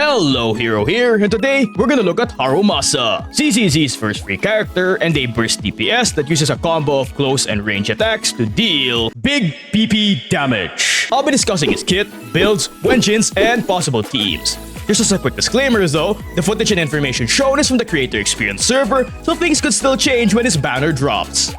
Hello, Heero here, and today we're gonna look at Harumasa, CCZ's first free character and a burst DPS that uses a combo of close and range attacks to deal big PP damage. I'll be discussing his kit, builds, wenjins, and possible teams. Just as a quick disclaimer though, the footage and information shown is from the creator experience server, so things could still change when his banner drops.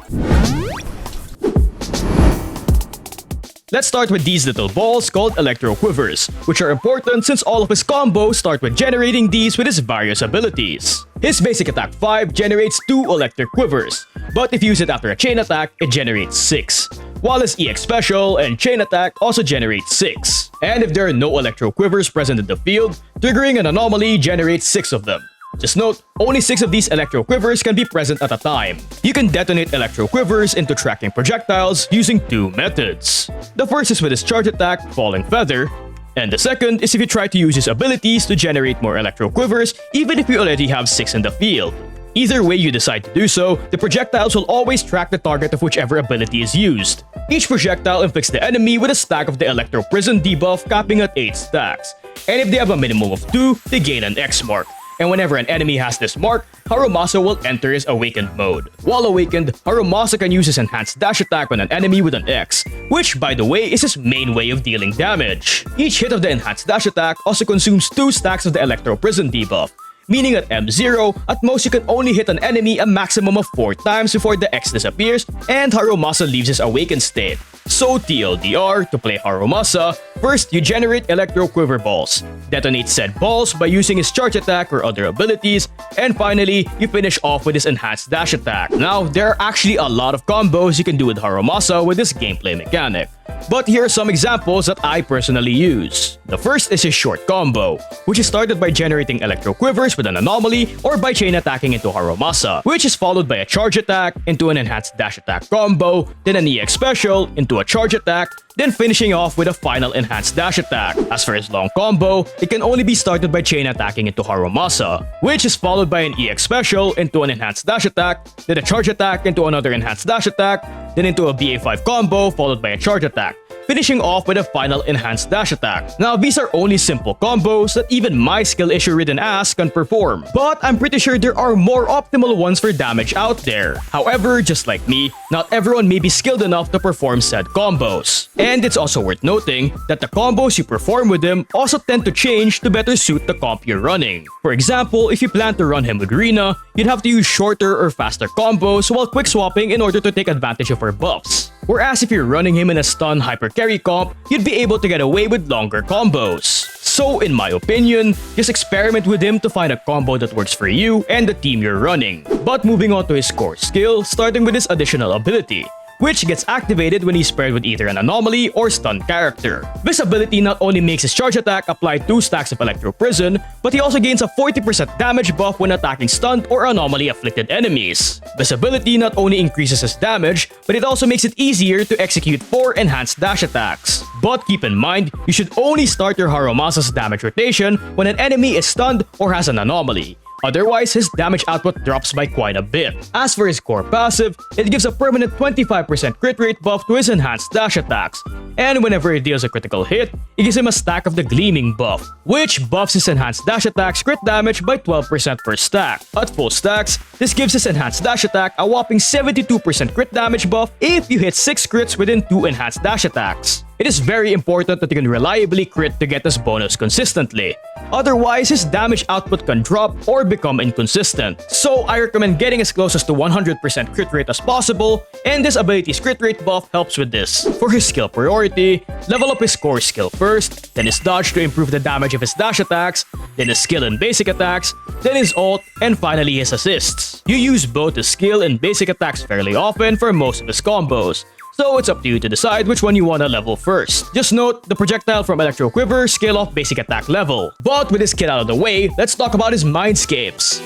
Let's start with these little balls called Electro Quivers, which are important since all of his combos start with generating these with his various abilities. His basic attack 5 generates 2 Electric Quivers, but if you use it after a chain attack, it generates 6. While his EX Special and chain attack also generate 6. And if there are no Electro Quivers present in the field, triggering an anomaly generates 6 of them. Just note, only 6 of these Electro Quivers can be present at a time. You can detonate Electro Quivers into tracking projectiles using 2 methods. The first is with his charge attack, Falling Feather, and the second is if you try to use his abilities to generate more Electro Quivers even if you already have 6 in the field. Either way you decide to do so, the projectiles will always track the target of whichever ability is used. Each projectile inflicts the enemy with a stack of the Electro Prison debuff capping at 8 stacks, and if they have a minimum of 2, they gain an X mark. And whenever an enemy has this mark, Harumasa will enter his Awakened mode. While Awakened, Harumasa can use his enhanced dash attack on an enemy with an X, which by the way is his main way of dealing damage. Each hit of the enhanced dash attack also consumes 2 stacks of the Electro Prison debuff, meaning at M0, at most you can only hit an enemy a maximum of 4 times before the X disappears and Harumasa leaves his Awakened state. So TLDR, to play Harumasa, first you generate Electro Quiver balls, detonate said balls by using his charge attack or other abilities, and finally, you finish off with his enhanced dash attack. Now, there are actually a lot of combos you can do with Harumasa with this gameplay mechanic, but here are some examples that I personally use. The first is his short combo, which is started by generating Electro Quivers with an anomaly or by chain attacking into Harumasa, which is followed by a charge attack into an enhanced dash attack combo, then an EX Special into a charge attack, then finishing off with a final enhanced dash attack. As for his long combo, it can only be started by chain attacking into Harumasa, which is followed by an EX Special into an enhanced dash attack, then a charge attack into another enhanced dash attack, then into a BA5 combo followed by a charge attack, finishing off with a final enhanced dash attack. Now, these are only simple combos that even my skill issue ridden ass can perform, but I'm pretty sure there are more optimal ones for damage out there. However, just like me, not everyone may be skilled enough to perform said combos. And it's also worth noting that the combos you perform with him also tend to change to better suit the comp you're running. For example, if you plan to run him with Rina, you'd have to use shorter or faster combos while quick swapping in order to take advantage of her buffs. Whereas if you're running him in a stun hyper carry comp, you'd be able to get away with longer combos. So in my opinion, just experiment with him to find a combo that works for you and the team you're running. But moving on to his core skill, starting with his additional ability, which gets activated when he's paired with either an anomaly or stun character. This ability not only makes his charge attack apply 2 stacks of Electro Prison, but he also gains a 40% damage buff when attacking stunned or anomaly afflicted enemies. This ability not only increases his damage, but it also makes it easier to execute 4 enhanced dash attacks. But keep in mind, you should only start your Harumasa's damage rotation when an enemy is stunned or has an anomaly. Otherwise, his damage output drops by quite a bit. As for his core passive, it gives a permanent 25% crit rate buff to his enhanced dash attacks. And whenever he deals a critical hit, it gives him a stack of the Gleaming buff, which buffs his enhanced dash attack's crit damage by 12% per stack. At full stacks, this gives his enhanced dash attack a whopping 72% crit damage buff if you hit 6 crits within 2 enhanced dash attacks. It is very important that you can reliably crit to get this bonus consistently. Otherwise, his damage output can drop or become inconsistent. So I recommend getting as close as to 100% crit rate as possible, and this ability's crit rate buff helps with this. For his skill priority, level up his core skill first, then his dodge to improve the damage of his dash attacks, then his skill and basic attacks, then his ult, and finally his assists. You use both his skill and basic attacks fairly often for most of his combos, so it's up to you to decide which one you want to level first. Just note, the projectile from Electro Quiver scale off basic attack level. But with this kit out of the way, let's talk about his Mindscapes.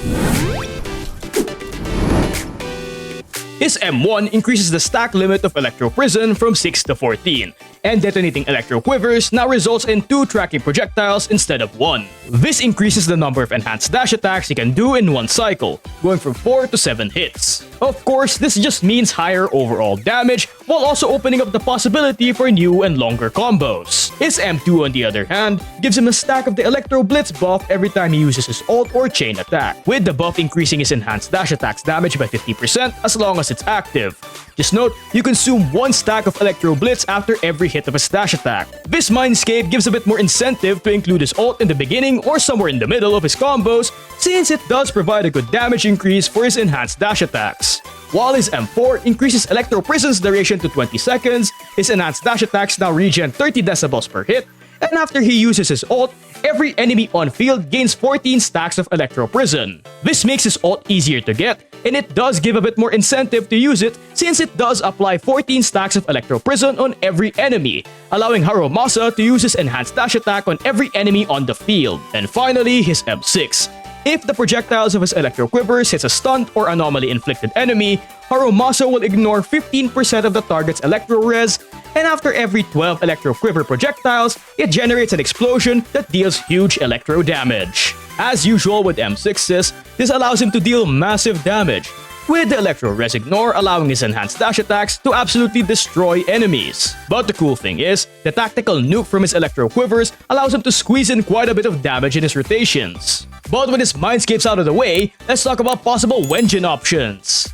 His M1 increases the stack limit of Electro Prison from 6 to 14, and detonating Electro Quivers now results in 2 tracking projectiles instead of 1. This increases the number of enhanced dash attacks you can do in one cycle, going from 4 to 7 hits. Of course, this just means higher overall damage, while also opening up the possibility for new and longer combos. His M2, on the other hand, gives him a stack of the Electro Blitz buff every time he uses his ult or chain attack, with the buff increasing his enhanced dash attack's damage by 50% as long as it's active. Just note, you consume one stack of Electro Blitz after every hit of a dash attack. This Mindscape gives a bit more incentive to include his ult in the beginning or somewhere in the middle of his combos, since it does provide a good damage increase for his enhanced dash attacks. While his M4 increases Electro Prison's duration to 20 seconds, his enhanced dash attacks now regen 30 decibels per hit, and after he uses his ult, every enemy on field gains 14 stacks of Electro Prison. This makes his ult easier to get, and it does give a bit more incentive to use it since it does apply 14 stacks of Electro Prison on every enemy, allowing Harumasa to use his enhanced dash attack on every enemy on the field. And finally, his M6. If the projectiles of his Electro Quivers hits a stunned or anomaly-inflicted enemy, Harumasa will ignore 15% of the target's Electro Res, and after every 12 Electro Quiver projectiles, it generates an explosion that deals huge Electro damage. As usual with M6s, this allows him to deal massive damage, with the Electro Res Ignore allowing his enhanced dash attacks to absolutely destroy enemies. But the cool thing is, the tactical nuke from his Electro Quivers allows him to squeeze in quite a bit of damage in his rotations. But with his Mindscapes out of the way, let's talk about possible Wenjin options.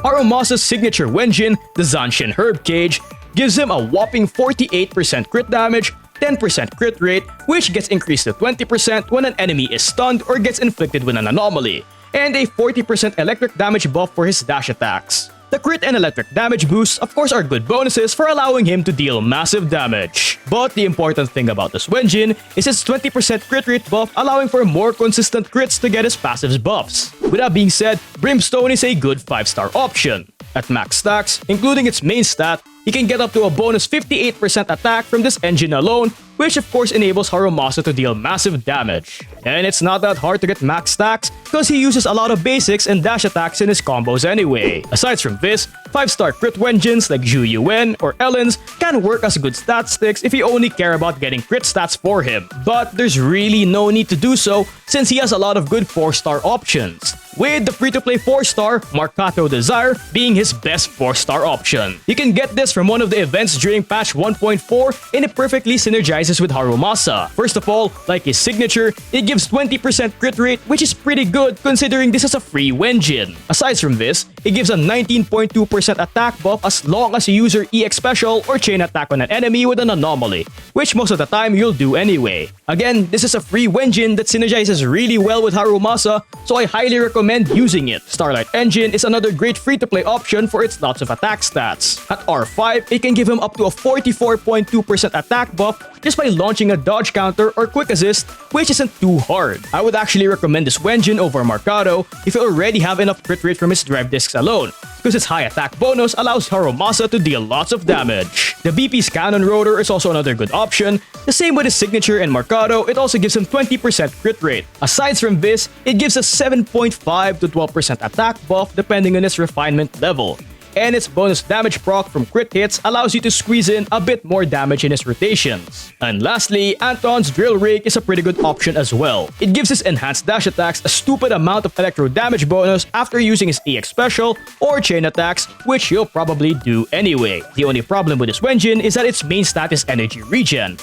Harumasa's signature Wenjin, the Zanshin Herb Cage, gives him a whopping 48% crit damage, 10% crit rate, which gets increased to 20% when an enemy is stunned or gets inflicted with an anomaly, and a 40% electric damage buff for his dash attacks. The crit and electric damage boosts of course are good bonuses for allowing him to deal massive damage. But the important thing about this Wenjin is its 20% crit rate buff allowing for more consistent crits to get his passives buffs. With that being said, Brimstone is a good 5-star option. At max stacks, including its main stat, he can get up to a bonus 58% attack from this engine alone, which of course enables Harumasa to deal massive damage. And it's not that hard to get max stacks because he uses a lot of basics and dash attacks in his combos anyway. Aside from this, 5-star crit Wenjins like Zhu Yuen or Ellen's can work as good stat sticks if you only care about getting crit stats for him. But there's really no need to do so since he has a lot of good 4-star options, with the free-to-play 4-star Marcato Desire being his best 4-star option. You can get this from one of the events during patch 1.4 and it perfectly synergizes with Harumasa. First of all, like his signature, it gives 20% crit rate, which is pretty good considering this is a free Wenjin. Aside from this, it gives a 19.2% attack buff as long as you use your EX special or chain attack on an enemy with an anomaly, which most of the time you'll do anyway. Again, this is a free Wenjin that synergizes really well with Harumasa, so I highly recommend using it. Starlight Engine is another great free-to-play option for its lots of attack stats. At R5, it can give him up to a 44.2% attack buff just by launching a dodge counter or quick assist, which isn't too hard. I would actually recommend this Wenjin over Marcato if you already have enough crit rate from his drive discs alone, because its high attack bonus allows Harumasa to deal lots of damage. The BP's Cannon Rotor is also another good option. The same with his signature and Marcato, it also gives him 20% crit rate. Aside from this, it gives a 7.5 to 12% attack buff depending on its refinement level. And its bonus damage proc from crit hits allows you to squeeze in a bit more damage in his rotations. And lastly, Anton's Drill Rake is a pretty good option as well. It gives his enhanced dash attacks a stupid amount of electro damage bonus after using his EX special or chain attacks, which you'll probably do anyway. The only problem with this Wenjin is that its main stat is energy regen.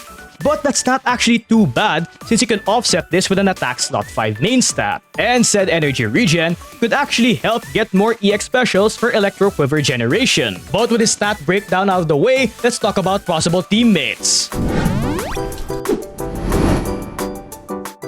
But that's not actually too bad since you can offset this with an attack slot 5 main stat. And said energy regen could actually help get more EX specials for Electro Quiver generation. But with his stat breakdown out of the way, let's talk about possible teammates.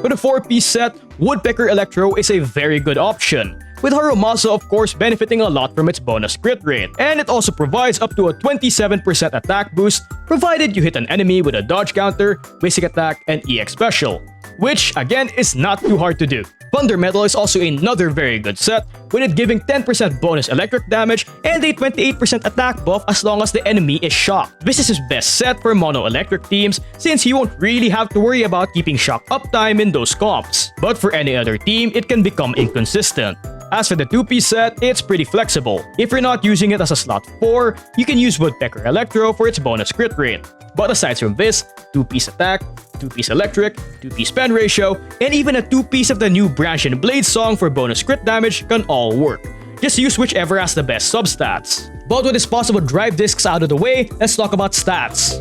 For the 4-piece set, Woodpecker Electro is a very good option, with Harumasa of course benefiting a lot from its bonus crit rate, and it also provides up to a 27% attack boost provided you hit an enemy with a dodge counter, basic attack, and EX special, which again is not too hard to do. Thunder Metal is also another very good set, with it giving 10% bonus electric damage and a 28% attack buff as long as the enemy is shocked. This is his best set for mono electric teams since he won't really have to worry about keeping shock uptime in those comps. But for any other team, it can become inconsistent. As for the 2-piece set, it's pretty flexible. If you're not using it as a slot 4, you can use Woodpecker Electro for its bonus crit rate. But aside from this, 2-piece attack, 2-piece electric, 2-piece pen ratio, and even a 2-piece of the new Branch and Blade song for bonus crit damage can all work. Just use whichever has the best substats. But with his possible drive discs out of the way, let's talk about stats.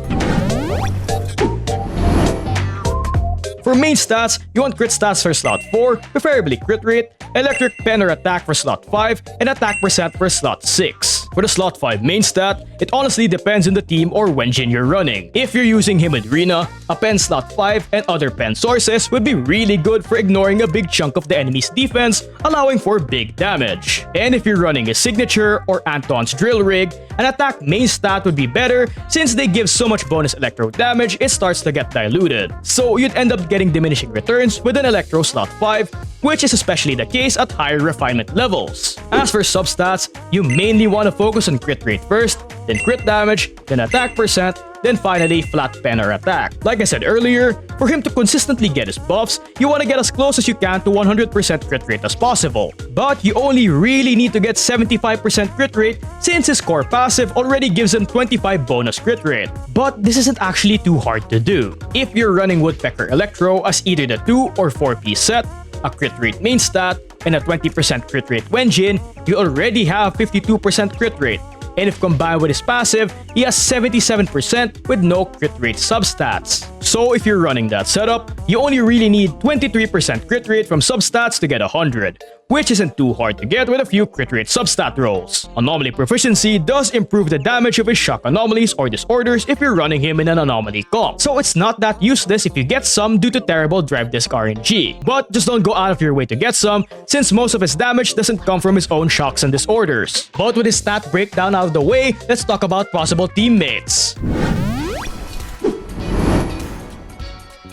For main stats, you want crit stats for slot 4, preferably crit rate, electric pen or attack for slot 5, and attack percent for slot 6. For the slot 5 main stat, it honestly depends on the team or Wenjin you're running. If you're using him with Rina, a pen slot 5 and other pen sources would be really good for ignoring a big chunk of the enemy's defense, allowing for big damage. And if you're running his signature or Anton's drill rig, an attack main stat would be better since they give so much bonus electro damage it starts to get diluted. So you'd end up getting diminishing returns with an electro slot 5, which is especially the case at higher refinement levels. As for substats, you mainly want to focus on crit rate first, then crit damage, then attack percent, then finally flat pen or attack. Like I said earlier, for him to consistently get his buffs, you want to get as close as you can to 100% crit rate as possible. But you only really need to get 75% crit rate since his core passive already gives him 25 bonus crit rate. But this isn't actually too hard to do. If you're running Woodpecker Electro as either the 2 or 4-piece set, a crit rate main stat, and a 20% crit rate Wenjin, you already have 52% crit rate. And if combined with his passive, he has 77% with no crit rate substats. So if you're running that setup, you only really need 23% crit rate from substats to get 100, which isn't too hard to get with a few crit rate substat rolls. Anomaly proficiency does improve the damage of his shock anomalies or disorders if you're running him in an anomaly comp, so it's not that useless if you get some due to terrible drive disc RNG. But just don't go out of your way to get some, since most of his damage doesn't come from his own shocks and disorders. But with his stat breakdown out of the way, let's talk about possible teammates.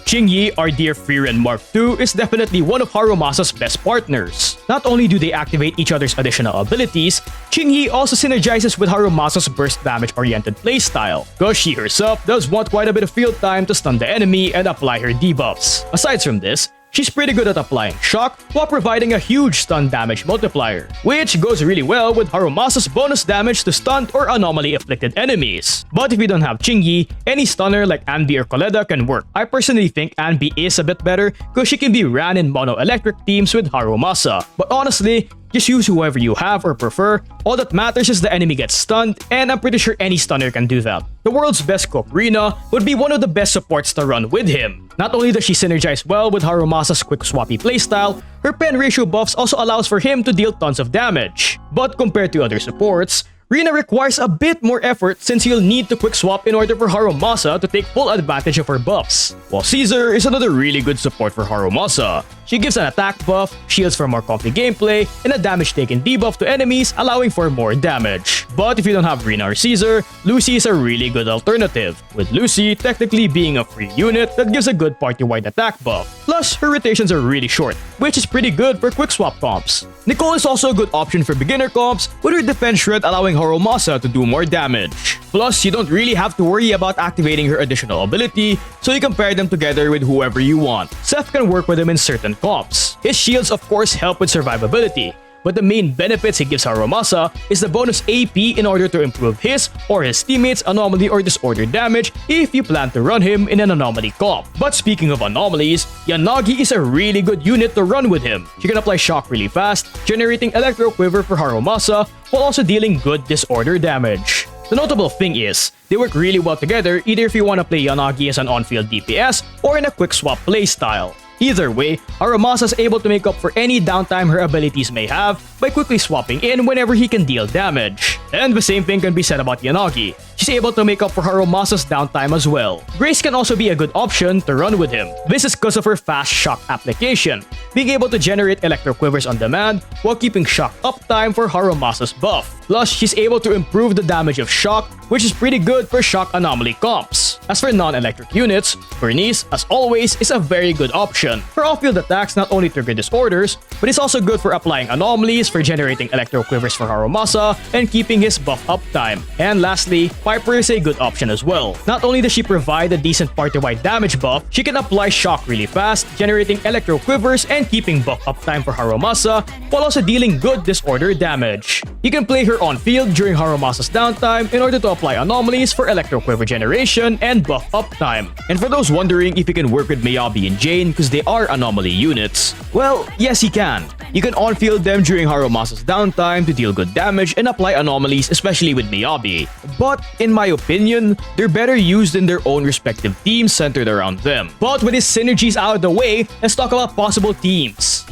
Qingyi, our dear Freeren Mark II, is definitely one of Harumasa's best partners. Not only do they activate each other's additional abilities, Qingyi also synergizes with Harumasa's burst damage-oriented playstyle, cause she herself does want quite a bit of field time to stun the enemy and apply her debuffs. Aside from this, she's pretty good at applying shock while providing a huge stun damage multiplier, which goes really well with Harumasa's bonus damage to stunned or anomaly-afflicted enemies. But if you don't have Qingyi, any stunner like Anbi or Koleda can work. I personally think Anbi is a bit better because she can be ran in mono-electric teams with Harumasa. But honestly, just use whoever you have or prefer. All that matters is the enemy gets stunned, and I'm pretty sure any stunner can do that. The world's best cook, Rina, would be one of the best supports to run with him. Not only does she synergize well with Harumasa's quick swappy playstyle, her pen ratio buffs also allows for him to deal tons of damage. But compared to other supports, Rina requires a bit more effort since you'll need to quick swap in order for Harumasa to take full advantage of her buffs. While Caesar is another really good support for Harumasa. She gives an attack buff, shields for more comfy gameplay, and a damage taken debuff to enemies, allowing for more damage. But if you don't have Rina or Caesar, Lucy is a really good alternative, with Lucy technically being a free unit that gives a good party-wide attack buff. Plus, her rotations are really short, which is pretty good for quick swap comps. Nicole is also a good option for beginner comps, with her defense shred allowing Harumasa to do more damage. Plus, you don't really have to worry about activating her additional ability, so you can pair them together with whoever you want. Seth can work with him in certain comps. His shields of course help with survivability, but the main benefits he gives Harumasa is the bonus AP in order to improve his or his teammates' anomaly or disorder damage if you plan to run him in an anomaly comp. But speaking of anomalies, Yanagi is a really good unit to run with him. She can apply shock really fast, generating electro quiver for Harumasa while also dealing good disorder damage. The notable thing is, they work really well together either if you want to play Yanagi as an on-field DPS or in a quick swap playstyle. Either way, Harumasa is able to make up for any downtime her abilities may have by quickly swapping in whenever he can deal damage. And the same thing can be said about Yanagi. She's able to make up for Harumasa's downtime as well. Grace can also be a good option to run with him. This is because of her fast shock application, being able to generate electro quivers on demand while keeping shock uptime for Harumasa's buff. Plus, she's able to improve the damage of shock, which is pretty good for shock anomaly comps. As for non-electric units, Bernice, as always, is a very good option. Her off-field attacks not only trigger disorders, but it's also good for applying anomalies, for generating electro quivers for Harumasa, and keeping his buff uptime. And lastly, Viper is a good option as well. Not only does she provide a decent party-wide damage buff, she can apply shock really fast, generating electro quivers and keeping buff uptime for Harumasa, while also dealing good disorder damage. You can play her on field during Harumasa's downtime in order to apply anomalies for electro quiver generation and buff uptime. And for those wondering if you can work with Miyabi and Jane because they are anomaly units, well, yes you can. You can on-field them during Harumasa's downtime to deal good damage and apply anomalies, especially with Miyabi. But in my opinion, they're better used in their own respective teams centered around them. But with these synergies out of the way, let's talk about possible teams.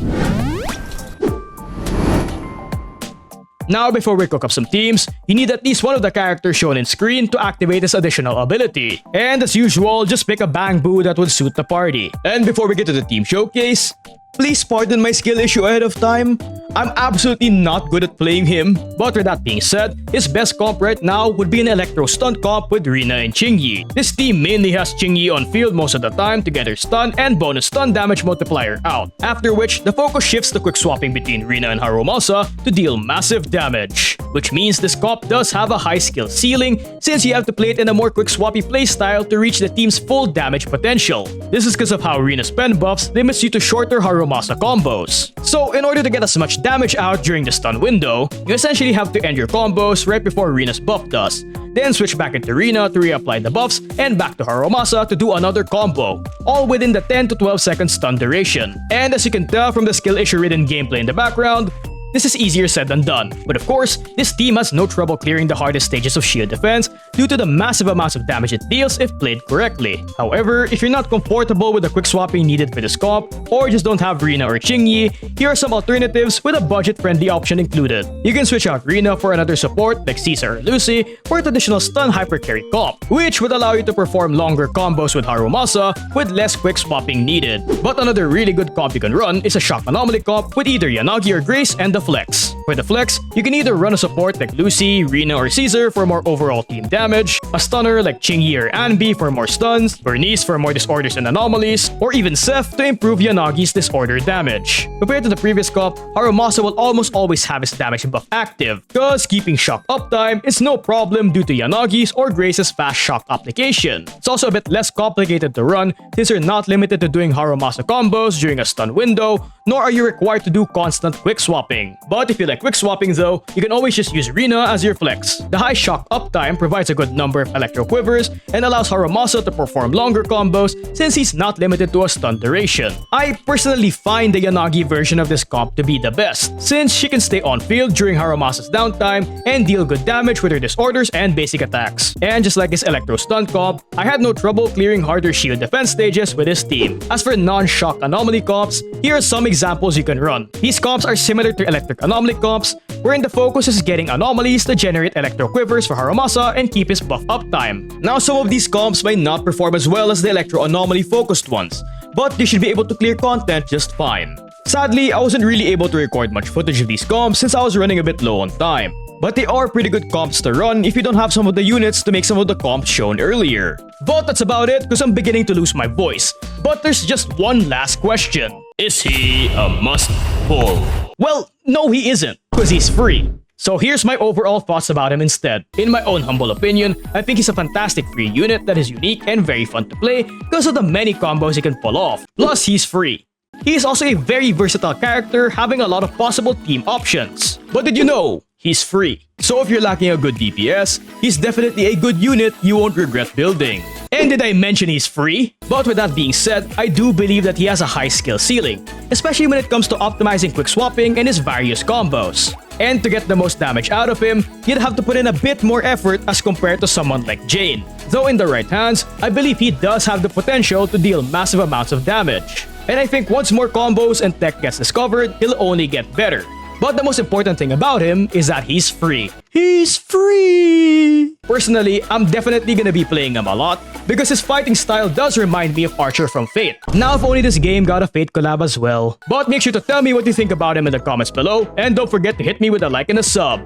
Now, before we cook up some teams, you need at least one of the characters shown in screen to activate this additional ability. And as usual, just pick a bang boo that will suit the party. And before we get to the team showcase, please pardon my skill issue ahead of time. I'm absolutely not good at playing him, but with that being said, his best comp right now would be an Electro Stun comp with Rina and Qingyi. This team mainly has Qingyi on field most of the time to get her stun and bonus stun damage multiplier out, after which the focus shifts to quick swapping between Rina and Harumasa to deal massive damage. Which means this comp does have a high skill ceiling since you have to play it in a more quick swappy playstyle to reach the team's full damage potential. This is because of how Rina's pen buffs limits you to shorter Harumasa combos. So in order to get as much damage out during the stun window, you essentially have to end your combos right before Rina's buff does, then switch back into Rina to reapply the buffs and back to Harumasa to do another combo, all within the 10 to 12 second stun duration. And as you can tell from the skill issue ridden gameplay in the background, this is easier said than done, but of course, this team has no trouble clearing the hardest stages of shield defense due to the massive amounts of damage it deals if played correctly. However, if you're not comfortable with the quick swapping needed for this comp, or just don't have Rina or Qingyi, here are some alternatives with a budget-friendly option included. You can switch out Rina for another support like Caesar or Lucy for a traditional stun hyper carry comp, which would allow you to perform longer combos with Harumasa with less quick swapping needed. But another really good comp you can run is a shock anomaly comp with either Yanagi or Grace and the flex. For the flex, you can either run a support like Lucy, Rina, or Caesar for more overall team damage, a stunner like Qingyi or Anbi for more stuns, Bernice for more disorders and anomalies, or even Seth to improve Yanagi's disorder damage. Compared to the previous comp, Harumasa will almost always have his damage buff active, cause keeping shock uptime is no problem due to Yanagi's or Grace's fast shock application. It's also a bit less complicated to run since you're not limited to doing Harumasa combos during a stun window, nor are you required to do constant quick swapping. But if you like quick swapping though, you can always just use Rina as your flex. The high shock uptime provides a good number of electro quivers and allows Harumasa to perform longer combos since he's not limited to a stun duration. I personally find the Yanagi version of this comp to be the best, since she can stay on field during Harumasa's downtime and deal good damage with her disorders and basic attacks. And just like his electro stun comp, I had no trouble clearing harder shield defense stages with his team. As for non-shock anomaly comps, here are some examples you can run. These comps are similar to electric anomaly comps, wherein the focus is getting anomalies to generate electro quivers for Harumasa and keep his buff uptime. Now, some of these comps might not perform as well as the electro anomaly focused ones, but they should be able to clear content just fine. Sadly, I wasn't really able to record much footage of these comps since I was running a bit low on time. But they are pretty good comps to run if you don't have some of the units to make some of the comps shown earlier. But that's about it because I'm beginning to lose my voice. But there's just one last question. Is he a must-pull? Well, no he isn't, because he's free. So here's my overall thoughts about him instead. In my own humble opinion, I think he's a fantastic free unit that is unique and very fun to play because of the many combos he can pull off. Plus, he's free. He is also a very versatile character having a lot of possible team options. But did you know? He's free. So if you're lacking a good DPS, he's definitely a good unit you won't regret building. And did I mention he's free? But with that being said, I do believe that he has a high skill ceiling, especially when it comes to optimizing quick swapping and his various combos. And to get the most damage out of him, you'd have to put in a bit more effort as compared to someone like Jane. Though in the right hands, I believe he does have the potential to deal massive amounts of damage. And I think once more combos and tech gets discovered, he'll only get better. But the most important thing about him is that he's free. He's free! Personally, I'm definitely gonna be playing him a lot because his fighting style does remind me of Archer from Fate. Now if only this game got a Fate collab as well. But make sure to tell me what you think about him in the comments below and don't forget to hit me with a like and a sub.